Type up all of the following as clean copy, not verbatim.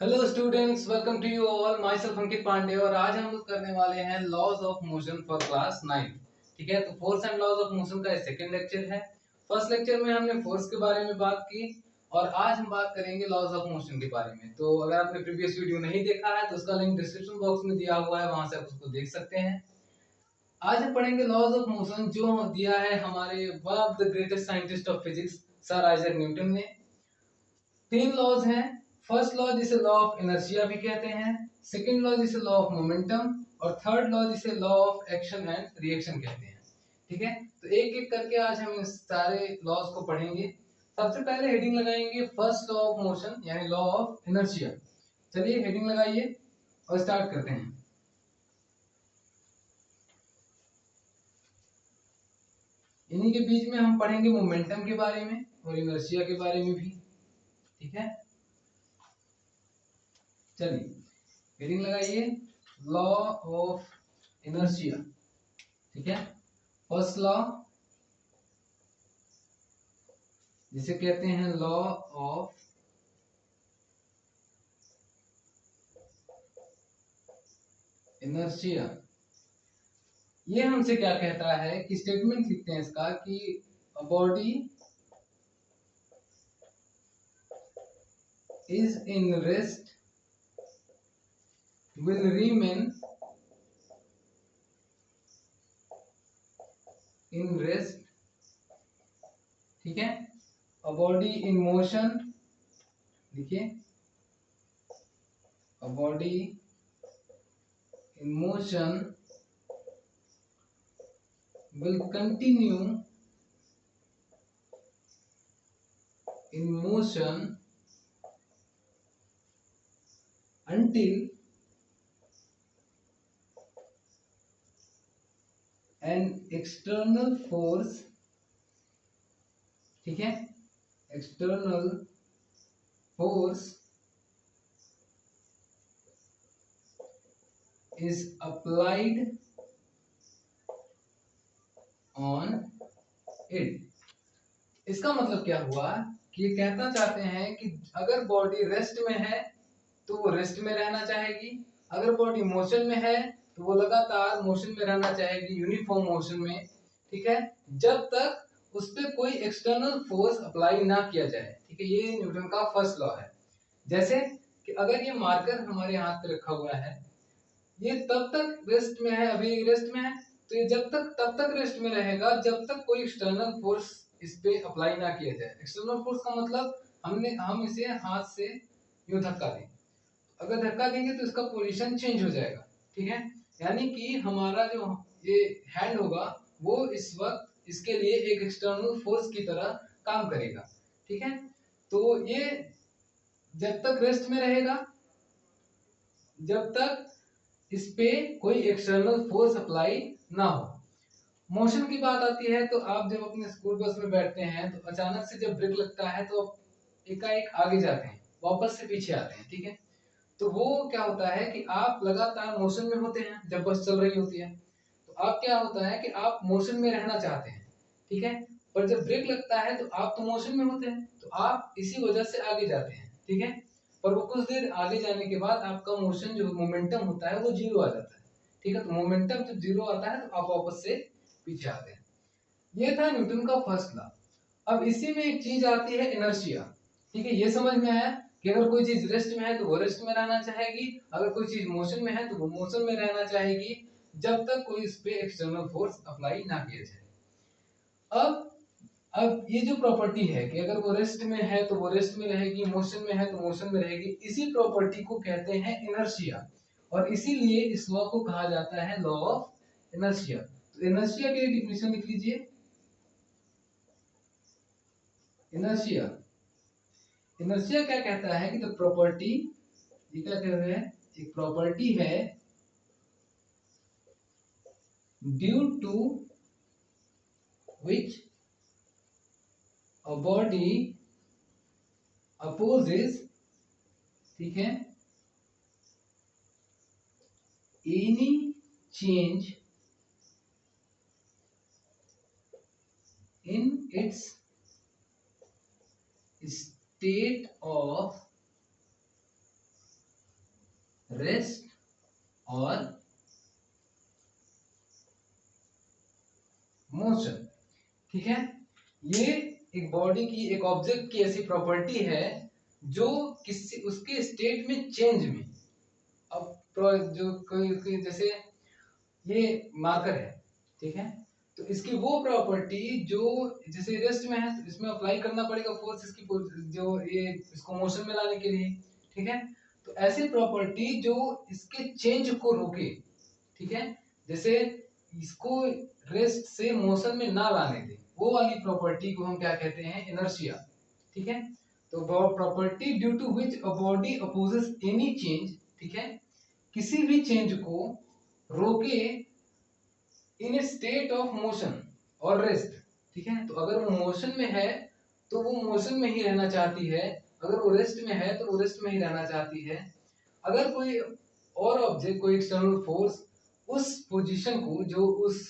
Hello students, welcome to you all. Myself Ankit Pandey और आज हम लोग करने वाले हैं laws of motion for class 9। ठीक है, तो force and laws of motion का सेकंड लेक्चर है। फर्स्ट लेक्चर में हमने फोर्स के बारे में बात की और आज हम बात करेंगे लॉज ऑफ मोशन के बारे में। तो अगर आपने प्रीवियस वीडियो नहीं देखा है तो उसका लिंक डिस्क्रिप्शन बॉक्स में दिया हुआ है, वहां से आप उसको देख सकते हैं। आज हम पढ़ेंगे लॉज ऑफ मोशन जो दिया है हमारे one of the greatest scientist of physics sir Isaac Newton ने। तीन लॉज हैं। फर्स्ट लॉ जिसे लॉ ऑफ इनर्शिया भी कहते हैं, सेकंड लॉ जिसे लॉ ऑफ मोमेंटम और थर्ड लॉ जिसे law of action and reaction कहते हैं। ठीक है, तो एक एक करके आज हम इस सारे लॉज को पढ़ेंगे। सबसे पहले हेडिंग लगाएंगे फर्स्ट लॉ ऑफ मोशन यानी लॉ ऑफ इनर्शिया। चलिए हेडिंग लगाइए और स्टार्ट करते हैं। इन्हीं के बीच में हम पढ़ेंगे मोमेंटम के बारे में और इनर्शिया के बारे में भी। ठीक है, चलिए हेडिंग लगाइए लॉ ऑफ इनर्शिया। ठीक है, फर्स्ट लॉ जिसे कहते हैं लॉ ऑफ इनर्शिया। ये हमसे क्या कहता है कि स्टेटमेंट लिखते हैं इसका कि a body is in rest will Riemann in rest. ठीक है, अ बॉडी इन मोशन, देखिए a body in motion will continue in motion until an external force, ठीक है, external force is applied on it। इसका मतलब क्या हुआ कि ये कहना चाहते हैं कि अगर बॉडी रेस्ट में है तो वो रेस्ट में रहना चाहेगी, अगर बॉडी मोशन में है तो वो लगातार मोशन में रहना चाहेगी, यूनिफॉर्म मोशन में। ठीक है, जब तक उस पर कोई एक्सटर्नल फोर्स अप्लाई ना किया जाए। ठीक है, ये न्यूटन का फर्स्ट लॉ है। जैसे कि अगर ये मार्कर हमारे हाथ पे रखा हुआ है, ये तब तक रेस्ट में है, अभी रेस्ट में है, तो ये जब तक तब तक रेस्ट में रहेगा जब तक कोई एक्सटर्नल फोर्स इस पे अप्लाई ना किया जाए। एक्सटर्नल फोर्स का मतलब हम इसे हाथ से यूं धक्का दें, अगर धक्का देंगे तो इसका पोजीशन चेंज हो जाएगा। ठीक है, यानी कि हमारा जो ये हैंड होगा वो इस वक्त इसके लिए एक एक्सटर्नल फोर्स की तरह काम करेगा। ठीक है, तो ये जब तक रेस्ट में रहेगा जब तक इस पे कोई एक्सटर्नल फोर्स अप्लाई ना हो। मोशन की बात आती है तो आप जब अपने स्कूल बस में बैठते हैं तो अचानक से जब ब्रेक लगता है तो एकाएक आगे जाते हैं, वापस से पीछे आते हैं। ठीक है, तो वो क्या होता है कि आप लगातार मोशन में होते हैं जब बस चल रही होती है, तो आप क्या होता है कि आप मोशन में रहना चाहते हैं। ठीक है, पर जब ब्रेक लगता है तो आप तो मोशन में होते हैं, तो आप इसी वजह से आगे जाते हैं। ठीक है, पर वो कुछ देर आगे जाने के बाद आपका मोशन जो मोमेंटम होता है वो जीरो आ जाता है। ठीक है, तो मोमेंटम जब जीरो आता है तो आप वापस से पीछे आते हैं। ये था न्यूटन का फर्स्ट लॉ। अब इसी में एक चीज आती है इनर्शिया। ठीक है, ये समझ में आया कि अगर कोई चीज रेस्ट में है तो वो रेस्ट में रहना चाहेगी, अगर कोई चीज मोशन में है तो वो मोशन में रहना चाहेगी जब तक कोई इस पे एक्सटर्नल फोर्स अप्लाई ना किया जाए। अब अब ये जो प्रॉपर्टी है कि अगर वो रेस्ट में है तो वो रेस्ट में रहेगी, मोशन में है तो मोशन में रहेगी, इसी प्रॉपर्टी को कहते हैं इनर्शिया और इसीलिए इस लॉ को कहा जाता है लॉ ऑफ इनर्शिया। तो इनर्शिया की डेफिनेशन लिख लीजिए। इनर्शिया इनर्शिया क्या कहता है कि द प्रॉपर्टी, ये क्या कह रहे हैं, एक प्रॉपर्टी है due to which a body opposes, ठीक है, any change in its state of rest और मोशन। ठीक है, ये एक बॉडी की, एक ऑब्जेक्ट की ऐसी प्रॉपर्टी है जो किसी उसके स्टेट में चेंज में, अब जो कोई जैसे ये मार्कर है, ठीक है, तो इसकी वो प्रॉपर्टी जो जैसे रेस्ट में है तो इसमें अप्लाई करना पड़ेगा फोर्स, इसकी जो ये इसको मोशन में लाने के लिए, ठीक है, तो ऐसी प्रॉपर्टी जो इसके चेंज को रोके, ठीक है, जैसे इसको रेस्ट से मोशन में ना लाने दे, वो वाली प्रॉपर्टी को हम क्या कहते हैं, इनर्शिया। ठीक है, तो property due to which a body opposes any change, ठीक है, किसी भी चेंज को रोके in a state of motion और रेस्ट। ठीक है, तो अगर वो मोशन में है तो वो मोशन में ही रहना चाहती है, अगर वो रेस्ट में है तो वो रेस्ट में ही रहना चाहती है। अगर कोई और ऑब्जेक्ट, कोई एक्सटर्नल फोर्स उस पोजीशन को, जो उस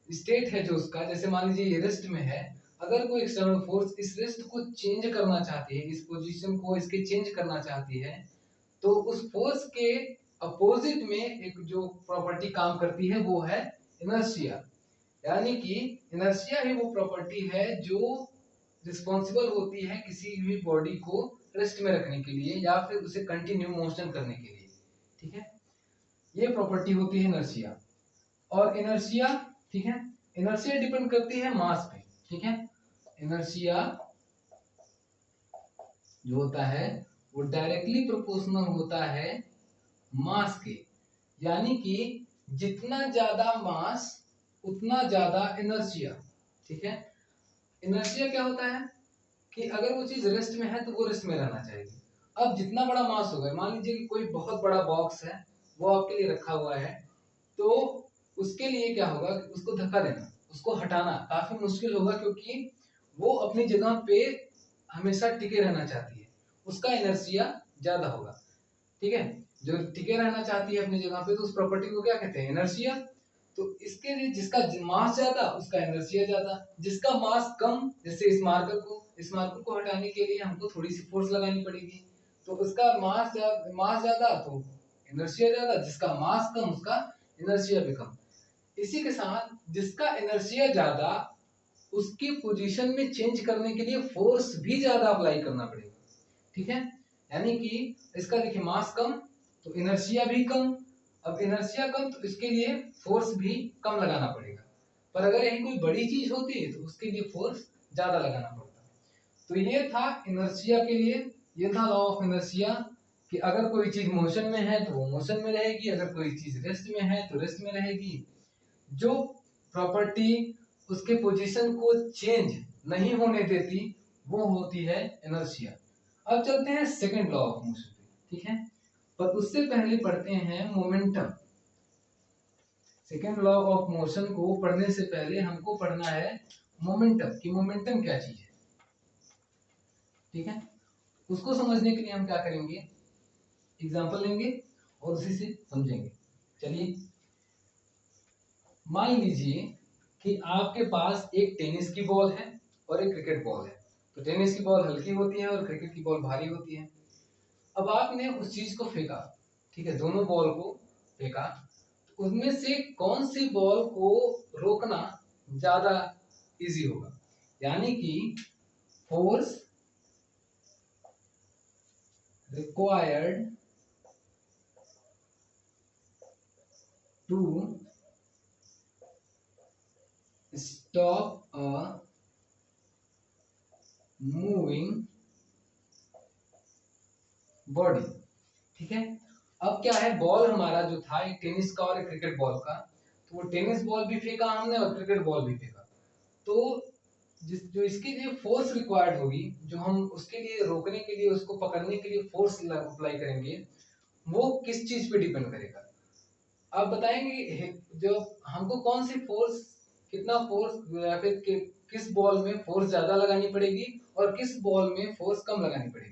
स्टेट है जो उसका, जैसे मान लीजिए ये रेस्ट में है, अगर कोई एक्सटर्नल फोर्स इस रेस्ट को चेंज करना चाहती है, इस पोजीशन को इसके चेंज करना चाहती है, तो उस फोर्स के अपोजिट में एक जो प्रॉपर्टी काम करती है वो है इनर्शिया। यानी कि इनर्शिया ही वो प्रॉपर्टी है जो रिस्पॉन्सिबल होती है किसी भी बॉडी को रेस्ट में रखने के लिए या फिर उसे कंटिन्यू मोशन करने के लिए। ठीक है, ये प्रॉपर्टी होती है इनर्शिया। और इनर्शिया, ठीक है, इनर्शिया डिपेंड करती है मास पे। ठीक है, इनर्शिया जो होता है वो डायरेक्टली प्रोपोर्शनल होता है मास के, यानी कि जितना ज्यादा मास उतना ज्यादा इनर्शिया। ठीक है, इनर्शिया क्या होता है कि अगर वो चीज रेस्ट में है तो वो रेस्ट में रहना चाहिए। अब जितना बड़ा मास होगा, मान लीजिए कि कोई बहुत बड़ा बॉक्स है, वो आपके लिए रखा हुआ है, तो उसके लिए क्या होगा कि उसको धक्का देना, उसको हटाना काफी मुश्किल होगा, क्योंकि वो अपनी जगह पे हमेशा टिके रहना चाहती है, उसका इनर्शिया ज्यादा होगा। ठीक है, जो टिके रहना चाहती है अपनी जगह पे, तो उस प्रॉपर्टी को क्या कहते हैं, इनर्शिया। तो इसके लिए जिसका मास ज्यादा उसका इनर्शिया ज्यादा, जिसका मास कम, जैसे इस मार्कर को हटाने के लिए हमको थोड़ी सी फोर्स लगानी पड़ेगी, तो उसका मास ज्यादा तो इनर्शिया ज्यादा, जिसका मास कम उसका इनर्शिया भी कम। इसी के साथ जिसका इनर्शिया ज्यादा उसकी पोजीशन में चेंज करने के लिए फोर्स भी ज्यादा अप्लाई करना पड़ेगा। ठीक है, यानी कि इसका देखिए मास कम तो इनर्शिया भी कम, अब इनर्शिया कम तो इसके लिए फोर्स भी कम लगाना पड़ेगा। पर अगर यही कोई बड़ी चीज होती है तो उसके लिए फोर्स ज्यादा लगाना पड़ता है। तो ये था इनर्शिया के लिए, ये था लॉ ऑफ इनर्शिया, कि अगर कोई चीज मोशन में है तो वो मोशन में रहेगी, अगर कोई चीज रेस्ट में है तो रेस्ट में रहेगी। जो प्रॉपर्टी उसके पोजीशन को चेंज नहीं होने देती वो होती है इनर्शिया। अब चलते हैं सेकंड लॉ ऑफ मोशन पे। ठीक है, पर उससे पहले पढ़ते हैं momentum. Second law of motion को पढ़ने से पहले हमको पढ़ना है मोमेंटम, कि मोमेंटम क्या चीज है। ठीक है, उसको समझने के लिए हम क्या करेंगे, एग्जांपल लेंगे और उसी से समझेंगे। चलिए, मान लीजिए कि आपके पास एक टेनिस की बॉल है और एक क्रिकेट बॉल है। तो टेनिस की बॉल हल्की होती है और क्रिकेट की बॉल भारी होती है। अब आपने उस चीज को फेंका, ठीक है, दोनों बॉल को फेंका, तो उसमें से कौन सी बॉल को रोकना ज्यादा इजी होगा, यानी कि force required to stop a moving body. ठीक है, अब क्या है, बॉल हमारा जो था एक टेनिस का और एक क्रिकेट बॉल का, तो वो टेनिस बॉल भी फेंका हमने और क्रिकेट बॉल भी फेंका। तो जो इसके लिए फोर्स रिक्वायर्ड होगी, जो हम उसके लिए रोकने के लिए, उसको पकड़ने के लिए फोर्स अप्लाई करेंगे, वो किस चीज पे डिपेंड करेगा, आप बताएंगे। जो हमको कौन सी फोर्स, कितना फोर्स, या फिर किस बॉल में फोर्स ज्यादा लगानी पड़ेगी और किस बॉल में फोर्स कम लगानी पड़ेगी।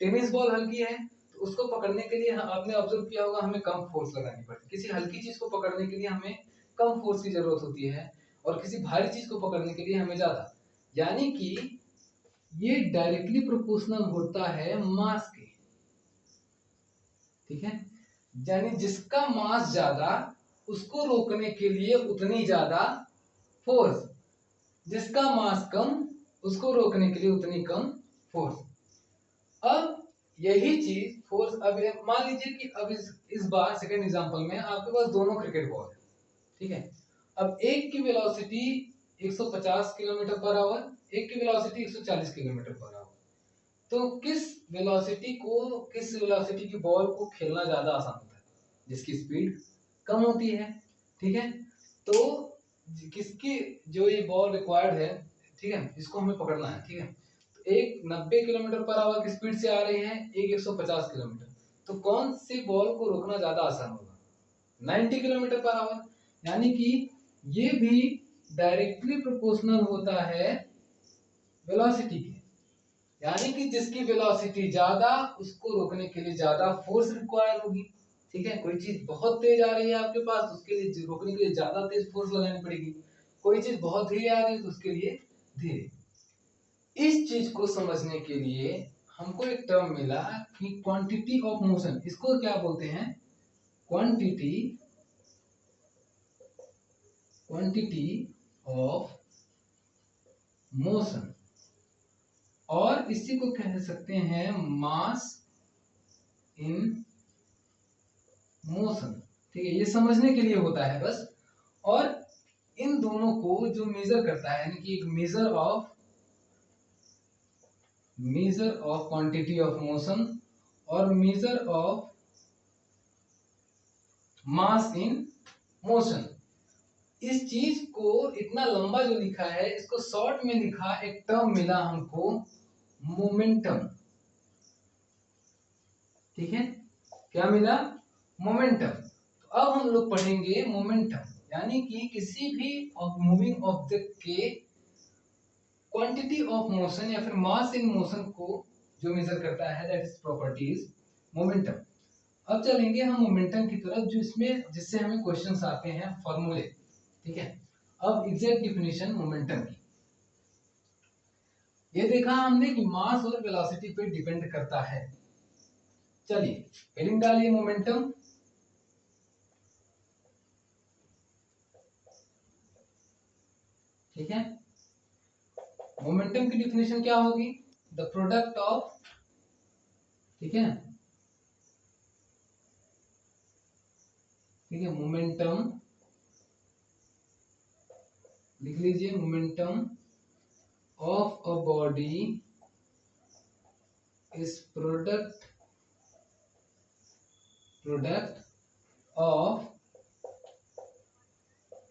टेनिस बॉल हल्की है तो उसको पकड़ने के लिए आपने ऑब्जर्व किया होगा हमें कम फोर्स लगानी पड़ती है, किसी हल्की चीज को पकड़ने के लिए हमें कम फोर्स की जरूरत होती है, और किसी भारी चीज को पकड़ने के लिए हमें ज्यादा। यानी कि ये डायरेक्टली प्रोपोर्शनल होता है मास के। ठीक है, यानी जिसका मास ज्यादा उसको रोकने के लिए उतनी ज्यादा फोर्स, जिसका मास कम उसको रोकने के लिए उतनी कम फोर्स। अब यही चीज फोर्स, अब मान लीजिए कि अब इस बार सेकंड एग्जांपल में आपके पास दोनों क्रिकेट बॉल है, ठीक है। अब एक की वेलोसिटी 150 किलोमीटर पर आवर, एक की वेलोसिटी 140 किलोमीटर पर आवर। तो किस वेलोसिटी की बॉल को खेलना ज्यादा आसान होता है? जिसकी स्पीड कम होती है, ठीक है। तो किसकी जो ये बॉल रिक्वायर्ड है, ठीक है, इसको हमें पकड़ना है, ठीक है। तो एक 90 किलोमीटर पर आवर की स्पीड से आ रही है, एक 150 किलोमीटर, तो कौन सी बॉल को रोकना ज्यादा आसान होगा? 90 किलोमीटर पर आवर। यानी कि ये भी डायरेक्टली प्रोपोर्शनल होता है वेलोसिटी के, यानी कि जिसकी वेलोसिटी ज्यादा उसको रोकने के लिए ज्यादा फोर्स रिक्वायर होगी, ठीक है। कोई चीज बहुत तेज आ रही है आपके पास, उसके लिए रोकने के लिए ज्यादा तेज फोर्स लगानी पड़ेगी। कोई चीज बहुत धीरे आ रही है तो उसके लिए धीरे। इस चीज को समझने के लिए हमको एक टर्म मिला कि क्वांटिटी ऑफ मोशन। इसको क्या बोलते हैं? क्वांटिटी ऑफ मोशन, और इसी को कह सकते हैं मास इन मोशन, ठीक है। ये समझने के लिए होता है बस। और इन दोनों को जो मेजर करता है, यानी कि एक measure of quantity of motion और measure of mass in motion, इस चीज को इतना लंबा जो लिखा है, इसको शॉर्ट में लिखा, एक टर्म मिला हमको मोमेंटम, ठीक है। क्या मिला? मोमेंटम। तो अब हम लोग पढ़ेंगे मोमेंटम, यानी कि किसी भी मूविंग ऑब्जेक्ट के क्वांटिटी ऑफ मोशन या फिर मास इन मोशन को जो मेजर करता है, दैट इज प्रॉपर्टीज मोमेंटम। अब चलेंगे हम मोमेंटम की तरफ, जो इसमें जिससे हमें क्वेश्चंस आते हैं, फॉर्मूले, ठीक है। अब एग्जैक्ट डिफिनीशन मोमेंटम की, ये देखा हमने कि मास और वेलोसिटी पे डिपेंड करता है। चलिए हेडिंग डालिए मोमेंटम। ठीक है, मोमेंटम की डिफिनेशन क्या होगी? द प्रोडक्ट ऑफ, ठीक है, ठीक है, मोमेंटम लिख लीजिए, momentum of a body is product of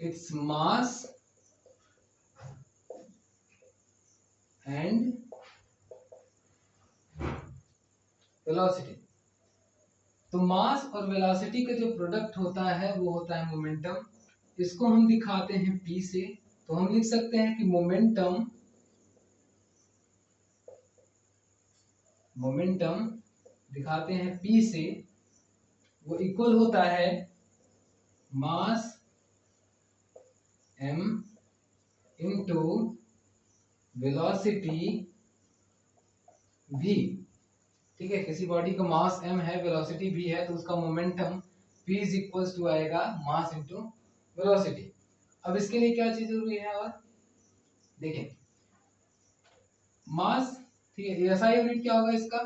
its mass and velocity. तो मास और वेलोसिटी का जो प्रोडक्ट होता है वो होता है मोमेंटम। इसको हम दिखाते हैं P से, तो हम लिख सकते हैं कि मोमेंटम दिखाते हैं P से, वो इक्वल होता है mass m into velocity v, ठीक है। किसी बॉडी का मास m है, वेलोसिटी v है, तो उसका momentum p is equals to आएगा मास इंटू वेलोसिटी। अब इसके लिए क्या चीज जरूरी है? और देखिए मास, ठीक है, एसआई यूनिट क्या होगा इसका?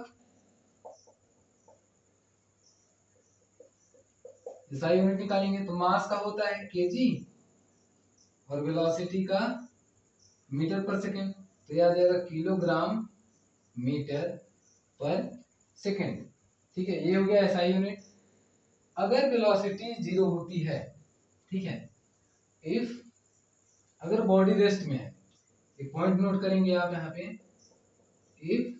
एसआई यूनिट निकालेंगे तो मास का होता है केजी और वेलोसिटी का मीटर पर सेकेंड, तो यह आ जाएगा किलोग्राम मीटर पर सेकेंड, ठीक है। ये हो गया एसआई यूनिट। अगर वेलोसिटी 0 होती है, ठीक है, इफ, अगर बॉडी रेस्ट में है, एक पॉइंट नोट करेंगे आप यहाँ पे, if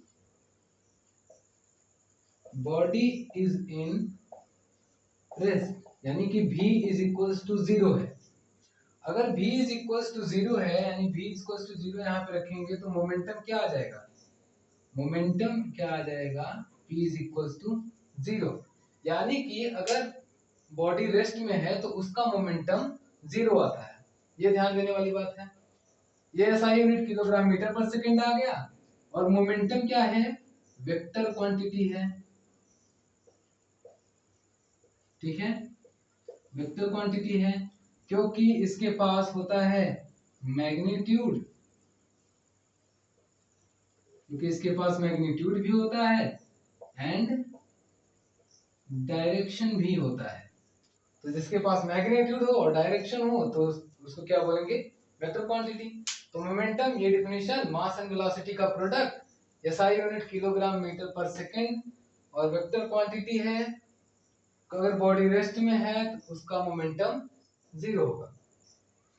body is in rest, यानी कि v इज इक्वल्स टू 0 है। अगर v इज इक्वल्स टू 0 है, यानी v इज इक्वल्स टू 0 यहाँ पे रखेंगे, तो मोमेंटम क्या आ जाएगा? मोमेंटम क्या आ जाएगा? p is equals to 0। यानी कि अगर बॉडी रेस्ट में है तो उसका मोमेंटम 0 आता है। ये ध्यान देने वाली बात है। ये SI unit kilogram metre per second आ गया, और मोमेंटम क्या है? वेक्टर क्वांटिटी है। ठीक है, वेक्टर क्वांटिटी है क्योंकि इसके पास होता है मैग्नीट्यूड, क्योंकि इसके पास मैग्नीट्यूड भी होता है एंड डायरेक्शन भी होता है। तो जिसके पास मैग्नीट्यूड हो और डायरेक्शन हो तो उसको क्या बोलेंगे, वेक्टर क्वांटिटी। तो मोमेंटम, ये डिफिनेशन मास एंड वेलोसिटी का product, SI unit kilogram metre per second, और वेक्टर क्वांटिटी है अगर बॉडी रेस्ट में है तो उसका मोमेंटम जीरो होगा।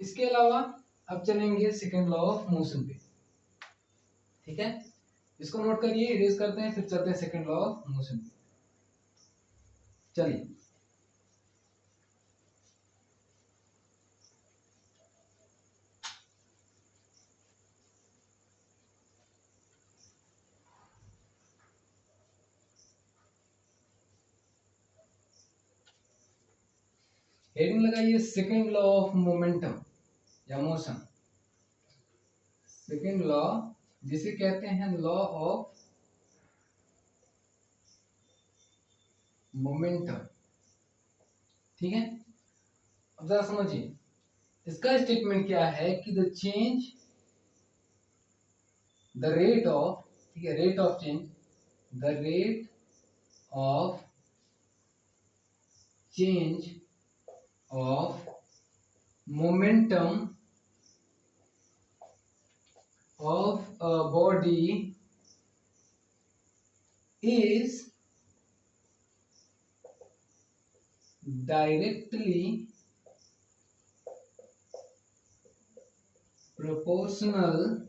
इसके अलावा अब चलेंगे सेकंड लॉ ऑफ मोशन पे, ठीक है, इसको नोट करिए, इरेज करते हैं, फिर चलते हैं सेकंड लॉ ऑफ मोशन पे। चलिए, हेडिंग लगाइए सेकंड लॉ ऑफ मोमेंटम या मोशन। सेकंड लॉ जिसे कहते हैं लॉ ऑफ मोमेंटम, ठीक है। अब जरा समझिए, इसका स्टेटमेंट क्या है कि the change, the rate of, ठीक है, rate of change, the rate of change of momentum of a body is directly proportional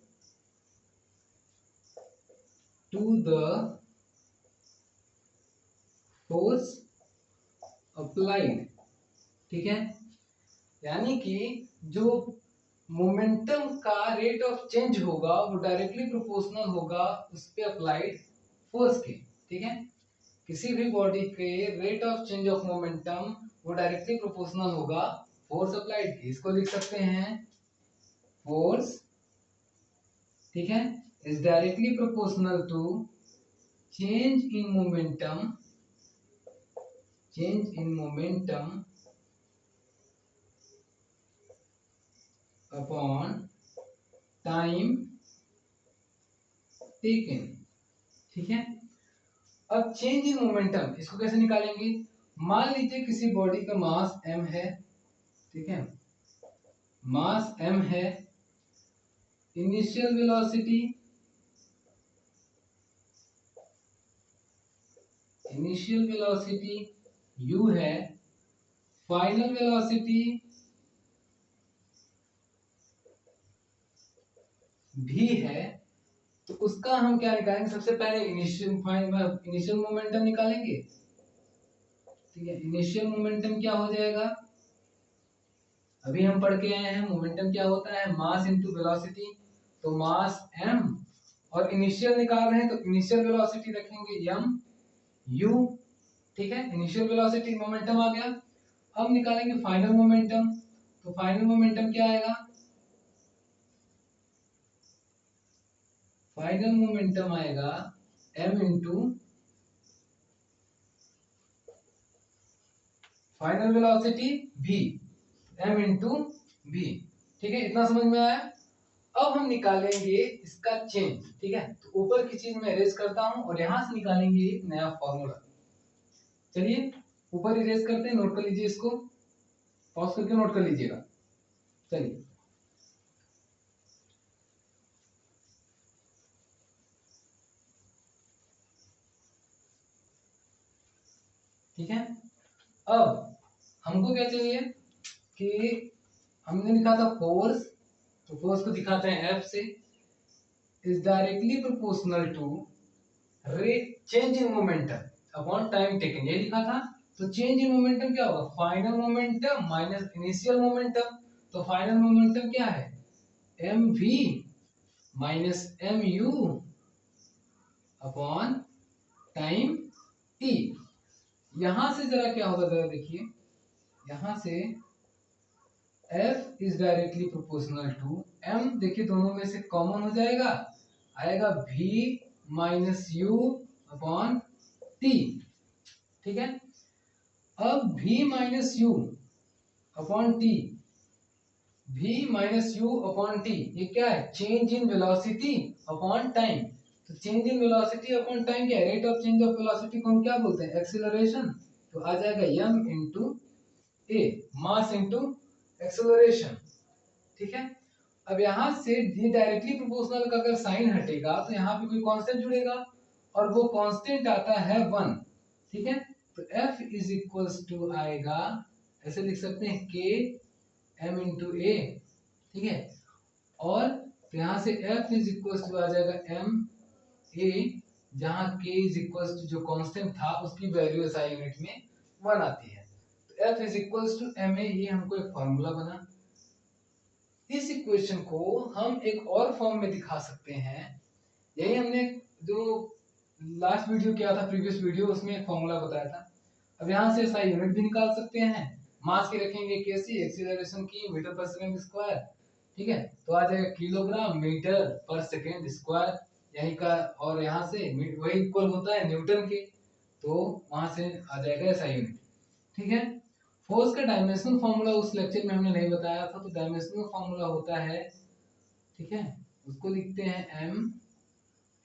to the force applied, ठीक है। यानी कि जो मोमेंटम का रेट ऑफ चेंज होगा वो डायरेक्टली प्रोपोर्शनल होगा उस पे अप्लाइड फोर्स के, ठीक है। किसी भी बॉडी के rate of change of momentum वो डायरेक्टली प्रोपोर्शनल होगा फोर्स अप्लाइड के। इसको लिख सकते हैं फोर्स, ठीक है, is directly proportional to change in momentum, change in momentum upon time taken, ठीक है। अब चेंज इन मोमेंटम इसको कैसे निकालेंगे, मान लीजिए किसी बॉडी का मास m है, ठीक है, मास m है, initial velocity, initial velocity u है, फाइनल वेलोसिटी v है। तो उसका हम क्या निकालेंगे, सबसे पहले इनिशियल मोमेंटम निकालेंगे, ठीक है। इनिशियल मोमेंटम क्या हो जाएगा, अभी हम पढ़ के आए हैं मोमेंटम क्या होता है, मास इनटू वेलोसिटी। तो मास m और इनिशियल निकाल रहे हैं तो इनिशियल वेलोसिटी रखेंगे m u, ठीक है, इनिशियल वेलोसिटी मोमेंटम आ गया। अब निकालेंगे फाइनल मोमेंटम, तो फाइनल मोमेंटम क्या आएगा, फाइनल मोमेंटम आएगा m into final velocity v, m into v, ठीक है, इतना समझ में आया। अब हम निकालेंगे इसका चेंज, ठीक है, तो ऊपर की चीज मैं इरेज करता हूं और यहां से निकालेंगे एक नया फॉर्मूला। चलिए ऊपर इरेज करते हैं, नोट कर लीजिए, इसको पॉज करके नोट कर लीजिएगा। चलिए, ठीक है। अब हमको क्या चाहिए कि हमने लिखा था फोर्स, तो फोर्स को दिखाते हैं F से, is directly proportional to rate change in momentum upon time taken, ये लिखा था। तो चेंज इन मोमेंटम क्या होगा, final momentum minus initial momentum. तो फाइनल मोमेंटम क्या है, mv minus mu upon time t। यहां से जरा क्या होगा, जरा देखिए, यहां से F is directly proportional to m, देखिए दोनों में से कॉमन हो जाएगा, आएगा v minus u upon t, ठीक है। अब v minus u upon t, v minus u upon t ये क्या है? Change in velocity upon time. तो change in velocity upon time क्या है? Rate of change of velocity को हम क्या बोलते हैं? एक्सीलरेशन। तो आ जाएगा m इंटू ए, मास इंटू एक्सीलरेशन। ठीक है। अब यहाँ से ये डायरेक्टली प्रोपोर्शनल का अगर साइन हटेगा तो यहाँ पे कोई कांस्टेंट जुड़ेगा और वो कांस्टेंट आता है 1। ठीक है। तो F इज इक्वल्स टू आएगा, ऐसे लिख सकते हैं k m इंटू ए। ठीक है। और तो यहाँ से F इज इक्वल्स टू आ जाएगा m a, जहाँ k इज इक्वल्स टू जो कांस्टेंट था उसकी वैल्यू SI यूनिट में 1 आती है। तो F is equals to ma, ये हमको एक फॉर्मूला बना। इस इक्वेशन को हम एक और फॉर्म में दिखा सकते हैं। यही हमने जो लास्ट वीडियो किया था, प्रीवियस वीडियो, उसमें एक फॉर्मूला बताया था। अब यहाँ से SI यूनिट भी निकाल सकते हैं। मास की रखेंगे kc, एक्सीलरेशन की मीटर पर सेकंड स्क्वायर। ठीक है। तो आ जाएगा kilogram metre per second square, यही का, और यहाँ से वही इक्वल होता है न्यूटन के, तो वहां से आ जाएगा SI यूनिट। ठीक है। फोर्स का डायमेंशनल फार्मूला उस लेक्चर में हमने नहीं बताया था, तो डायमेंशनल फार्मूला होता है, ठीक है, उसको लिखते हैं m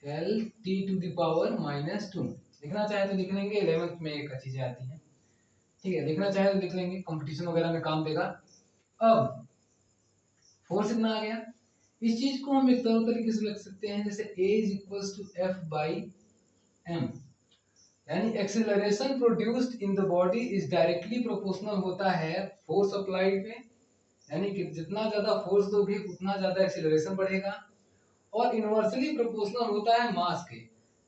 l t to the power -2। लिखना चाहे तो लिख लेंगे, 11th में एक चीजें आती हैं। ठीक है, लिखना चाहे तो लिख लेंगे, कंपटीशन वगैरह में काम देगा। अब फोर्स इतना आ गया। इस चीज को हम एक तरीके से लिख सकते हैं, जैसे a is equals to f by m, यानी acceleration produced in the body is directly proportional होता है फोर्स अप्लाइड पे, यानी कि जितना ज्यादा फोर्स दोगे उतना ज्यादा एक्सेलरेशन बढ़ेगा, और इनवर्सली प्रोपोर्शनल होता है मास के,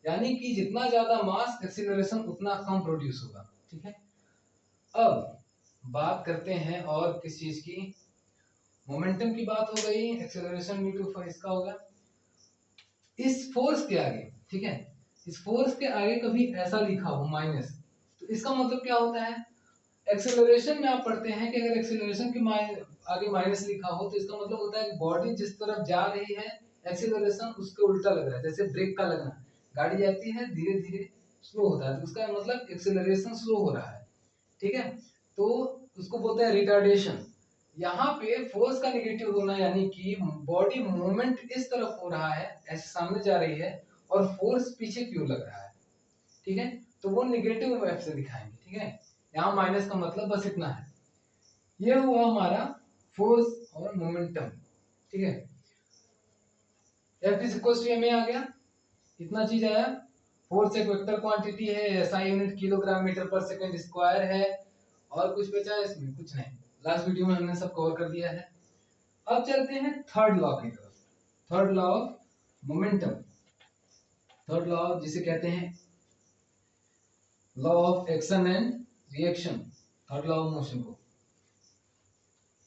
यानी कि जितना ज्यादा मास एक्सेलरेशन उतना कम प्रोड्यूस होगा। ठीक है। अब बात करते हैं और किस चीज की, मोमेंटम की बात हो गई, एक्सेलरेशन ड्यू टू इसका होगा इस फोर्स के आगे। ठीक है, इस फोर्स के आगे कभी ऐसा लिखा हो माइनस, तो इसका मतलब क्या होता है? एक्सेलरेशन में आप पढ़ते हैं कि अगर एक्सेलरेशन के आगे माइनस लिखा हो तो इसका मतलब होता है कि बॉडी जिस तरफ जा रही है एक्सेलरेशन उसके उल्टा लग रहा है। जैसे ब्रेक का लगना, गाड़ी जाती है धीरे धीरे स्लो होता है, तो उसका मतलब एक्सेलरेशन स्लो हो रहा है। ठीक है। तो उसको बोलते हैं रिटार्डेशन। यहाँ पे फोर्स का नेगेटिव होना, यानी कि बॉडी मूवमेंट इस तरफ हो रहा है, ऐसे सामने जा रही है, और फोर्स पीछे क्यों लग रहा है। ठीक है। तो वो नेगेटिव वेव से दिखाएंगे। ठीक है। यहाँ माइनस का मतलब बस इतना है। ये हुआ हमारा फोर्स और मोमेंटम। ठीक है। F is equal to ma आ गया, इतना चीज आया। फोर्स एक वेक्टर क्वांटिटी है, SI unit kilogram metre per second square है, और कुछ बचा है इसमें? कुछ नहीं, लास्ट वीडियो में हमने सब कवर कर दिया है। अब चलते हैं थर्ड लॉ की तरफ, third law of momentum, third law जिसे कहते हैं law of action and reaction, third law of motion को।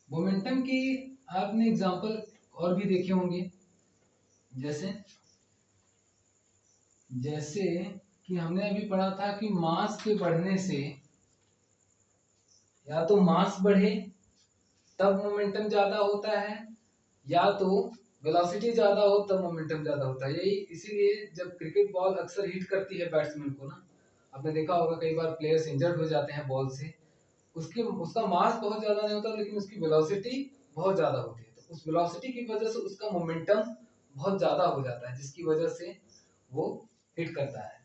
मोमेंटम की आपने एग्जांपल और भी देखे होंगे, जैसे जैसे कि हमने अभी पढ़ा था कि मास के बढ़ने से, या तो मास बढ़े तब मोमेंटम ज्यादा होता है, या तो वेलोसिटी ज्यादा हो तब मोमेंटम ज्यादा होता है। यही इसीलिए जब क्रिकेट बॉल अक्सर हिट करती है बैट्समैन को ना, आपने देखा होगा कई बार प्लेयर्स इंजर्ड हो जाते हैं बॉल से, उसकी उसका मास बहुत ज्यादा नहीं होता लेकिन उसकी वेलोसिटी बहुत ज्यादा होती है, तो उस वेलोसिटी की वजह से उसका मोमेंटम बहुत ज्यादा हो जाता है, जिसकी वजह से वो हिट करता है।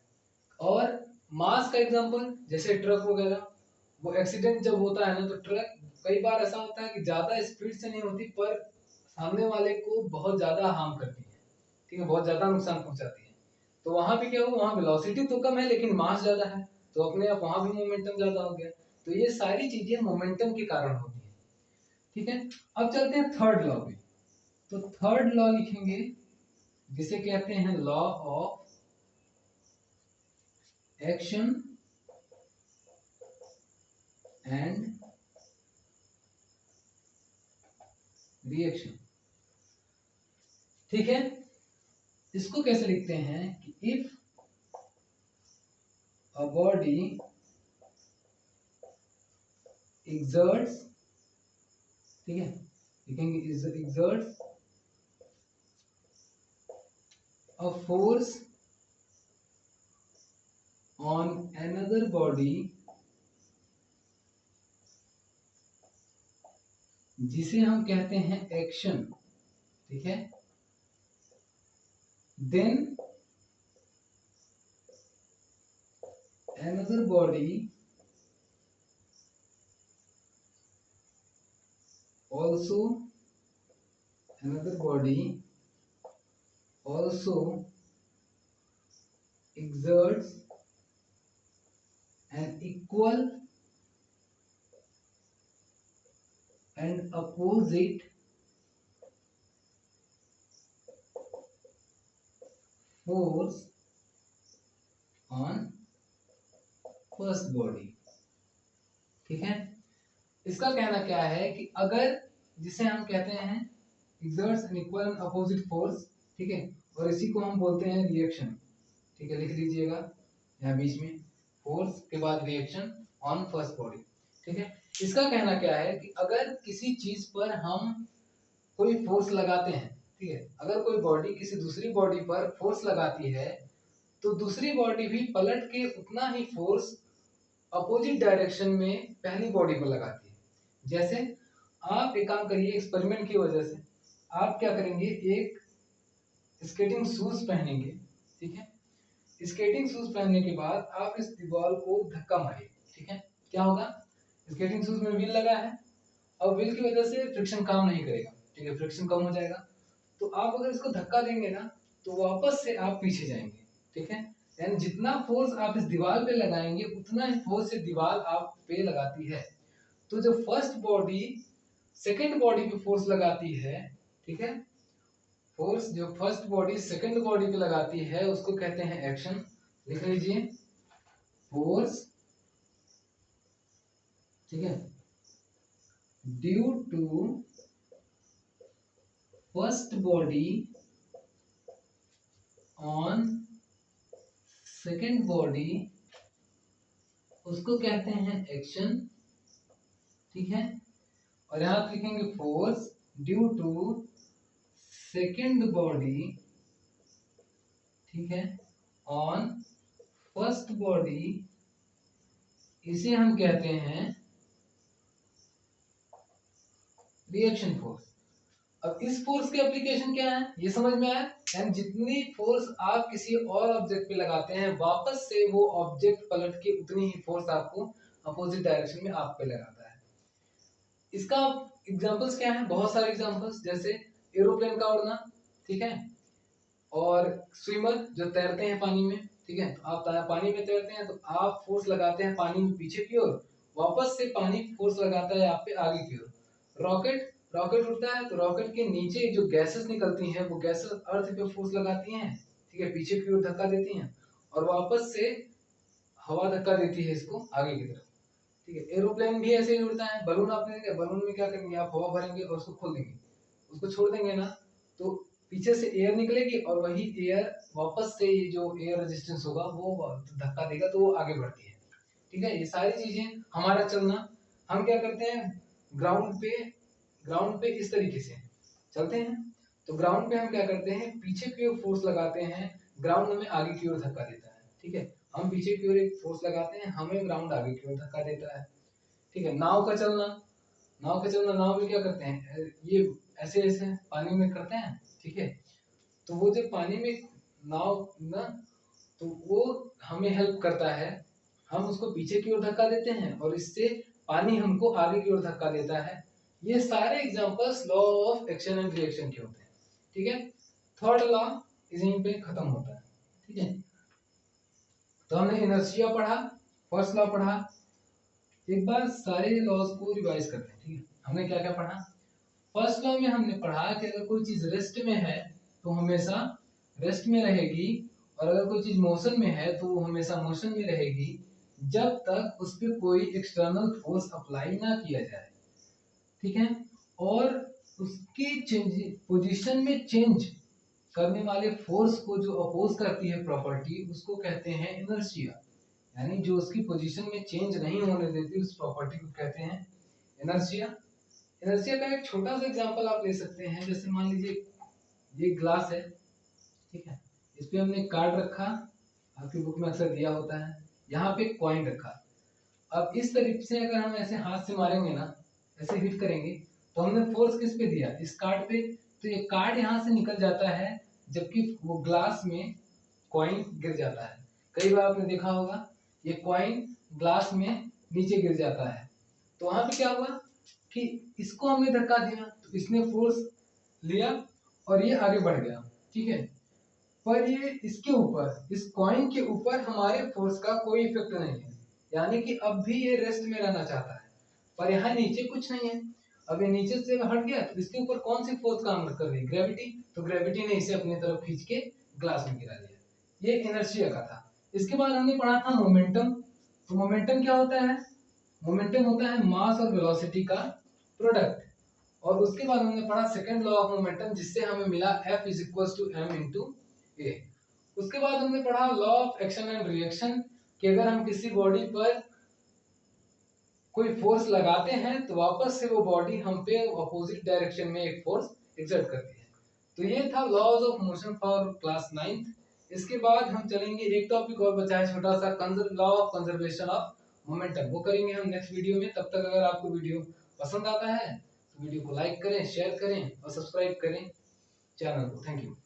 और मास का एग्जांपल जैसे ट्रक वगैरह, वो एक्सीडेंट जब होता है ना, तो ट्रक कई बार ऐसा होता है कि ज्यादा स्पीड से नहीं होती पर सामने वाले को बहुत ज्यादा हार्म करती है। ठीक है, बहुत ज्यादा नुकसान पहुंचाती है। तो वहां पे क्या हुआ, वहां वेलोसिटी तो कम है लेकिन मास ज्यादा है, तो अपने आप वहां भी मोमेंटम ज्यादा हो गया। तो ये सारी चीजें मोमेंटम के कारण होती है। ठीक है। अब चलते हैं थर्ड लॉ पे। तो थर्ड लॉ लिखेंगे जिसे कहते हैं law of action and reaction. ठीक है। इसको कैसे लिखते हैं कि इफ अ बॉडी exerts, ठीक है, लिखेंगे exerts a force on another body जिसे हम कहते हैं एक्शन, ठीक है, then another body also exerts an equal and opposite force on first body, ठीक है। इसका कहना क्या है कि अगर, जिसे हम कहते हैं exerts an equal and opposite force, ठीक है, और इसी को हम बोलते हैं रिएक्शन, ठीक है, लिख लीजिएगा यहाँ बीच में, फोर्स के बाद रिएक्शन ऑन फर्स्ट बॉडी, ठीक है। इसका कहना क्या है कि अगर किसी चीज पर हम कोई फोर्स लगाते हैं, ठीक है, अगर कोई बॉडी किसी दूसरी बॉडी पर फोर्स लगाती है तो दूसरी बॉडी भी पलट के उतना ही फोर्स अपोजिट डायरेक्शन में पहली बॉडी पर लगाती है। जैसे आप एक काम करिए, एक्सपेरिमेंट की वजह से आप क्या करेंगे, एक स्केटिंग शूज पहनेंगे, ठीक है, स्केटिंग शूज पहनने के बाद आप इस दीवार को धक्का मारिए, ठीक है, क्या होगा, स्केटिंग शूज में व्हील लगा है और व्हील की वजह से फ्रिक्शन काम नहीं करेगा, ठीक है, फ्रिक्शन कम हो जाएगा, तो आप अगर इसको धक्का देंगे ना तो वापस से आप पीछे जाएंगे, ठीक है, यानी जितना फोर्स आप इस दीवार पे लगाएंगे उतना ही फोर्स से दीवार आप पे लगाती है। तो जो फर्स्ट बॉडी सेकंड बॉडी पे फोर्स लगाती है, ठीक है, फोर्स जो फर्स्ट बॉडी सेकंड बॉडी पे लगाती है उसको कहते हैं एक्शन, लिख लीजिए, फोर्स, ठीक है, due to first body on second body उसको कहते हैं एक्शन, ठीक है, और यहां आप लिखेंगे force due to second body, ठीक है, ऑन फर्स्ट बॉडी, इसे हम कहते हैं रिएक्शन फोर्स। अब इस फोर्स की एप्लीकेशन क्या है ये समझ में आया, यानी जितनी फोर्स आप किसी और ऑब्जेक्ट पे लगाते हैं वापस से वो ऑब्जेक्ट पलट के उतनी ही फोर्स आपको अपोजिट डायरेक्शन में आप पे लगाता है। इसका एग्जांपल्स क्या है, बहुत सारे एग्जांपल्स, जैसे एरोप्लेन का उड़ना, ठीक है, और स्विमर जो तैरते हैं पानी में, ठीक है, तो आप पानी में तैरते हैं तो आप फोर्स लगाते हैं पानी में पीछे की ओर, वापस से पानी फोर्स लगाता है आप पे आगे की ओर। रॉकेट रॉकेट उड़ता है तो रॉकेट के नीचे जो गैसेस निकलती हैं वो गैसेस अर्थ पे फोर्स लगाती हैं, ठीक है, पीछे की ओर धक्का देती हैं और वापस से हवा धक्का देती है इसको आगे की तरफ, ठीक है। एरोप्लेन भी ऐसे ही उड़ता है। बलून आपने देखा, बलून में क्या करेंगे, आप हवा भरेंगे और उसको खोल देंगे, उसको छोड़ देंगे ना तो पीछे से एयर निकलेगी और वही एयर वापस से ये जो एयर रेजिस्टेंस होगा वो धक्का देगा तो वो आगे बढ़ती है, ठीक है। ये सारी चीजें, हमारा चलना, हम क्या करते हैं ग्राउंड पे इस तरीके से चलते हैं, तो ग्राउंड पे हम क्या करते हैं, पीछे की ओर फोर्स लगाते हैं, ग्राउंड हमें आगे की ओर धक्का देता है, ठीक है, हम पीछे की ओर एक फोर्स लगाते हैं, हमें ग्राउंड आगे की ओर धक्का देता है, ठीक है। नाव का चलना, नाव में क्या करते हैं, ये ऐसे ऐसे पानी में करते हैं, ठीक है, तो वो जब पानी में नाव ना, तो वो हमें हेल्प करता है, हम उसको पीछे की ओर धक्का देते हैं और इससे पानी हमको आगे की ओर धक्का देता है। ये सारे examples law of action and reaction के होते हैं, ठीक है। थर्ड लॉ यहीं पे खत्म होता है, ठीक है। तो हमने इनर्शिया पढ़ा, फर्स्ट लॉ पढ़ा, एक बार सारे लॉज को रिवाइज करते हैं, ठीक है। हमने क्या क्या पढ़ा, फर्स्ट लॉ में हमने पढ़ा कि अगर कोई चीज रेस्ट में है तो हमेशा रेस्ट में रहेगी, और अगर कोई चीज मोशन में है तो वो हमेशा मोशन में रहेगी जब तक उस पर कोई एक्सटर्नल फोर्स अप्लाई ना किया जाए, ठीक है। और उसकी चेंज पोजीशन में चेंज करने वाले फोर्स को जो अपोज करती है प्रॉपर्टी उसको कहते हैं इनर्शिया, यानी जो उसकी पोजीशन में चेंज नहीं होने देती उस प्रॉपर्टी को कहते हैं इनर्शिया। इनर्शिया का एक छोटा सा एग्जांपल आप ले सकते हैं, जैसे मान लीजिए ये ग्लास है, ठीक है, इस पे हमने कार्ड रखा, आपकी बुक में अक्सर दिया होता है, यहाँ पे कॉइन रखा। अब इस तरीके से अगर हम ऐसे हाथ से मारेंगे ना, ऐसे हिट करेंगे तो तो हमने फोर्स किस पे दिया, इस कार्ड पे, तो ये कार्ड यहाँ से निकल जाता है जबकि वो ग्लास में कॉइन गिर जाता है। कई बार आपने देखा होगा ये कॉइन ग्लास में नीचे गिर जाता है, तो वहां पे क्या हुआ कि इसको हमने धक्का दिया तो इसने फोर्स लिया और ये आगे बढ़ गया, ठीक है। पर ये इसके ऊपर, इस कॉइन के ऊपर हमारे फोर्स का कोई इफेक्ट नहीं है, यानी कि अब भी ये रेस्ट में रहना चाहता है, पर यहाँ नीचे कुछ नहीं है। अब ये नीचे से हट गया तो इसके ऊपर कौन सी फोर्स काम कर रही है, ग्रेविटी, तो ग्रेविटी ने इसे अपनी तरफ खींच के ग्लास में गिरा दिया। ये इनर्शिया का था। इसके बाद हमने पढ़ा था मोमेंटम। तो मोमेंटम क्या होता है, मोमेंटम होता है मास और वेलोसिटी का प्रोडक्ट। और उसके बाद हमने पढ़ा सेकंड लॉ ऑफ मोमेंटम, जिससे हमें मिला F is equal to m into a. उसके बाद हमने पढ़ा law of action and reaction, कि अगर हम किसी बॉडी पर कोई फोर्स लगाते हैं तो वापस से वो बॉडी हम पे अपोजिट डायरेक्शन में एक फोर्स एक्सर्ट करती है। तो ये था laws of motion for class 9th। इसके बाद हम चलेंगे, एक टॉपिक और बचा है छोटा सा, law of conservation of momentum, वो करेंगे हम नेक्स्ट वीडियो में। तब तक अगर आपको वीडियो पसंद आता है तो वीडियो को लाइक करें, शेयर करें और सब्सक्राइब करें चैनल को। Thank you.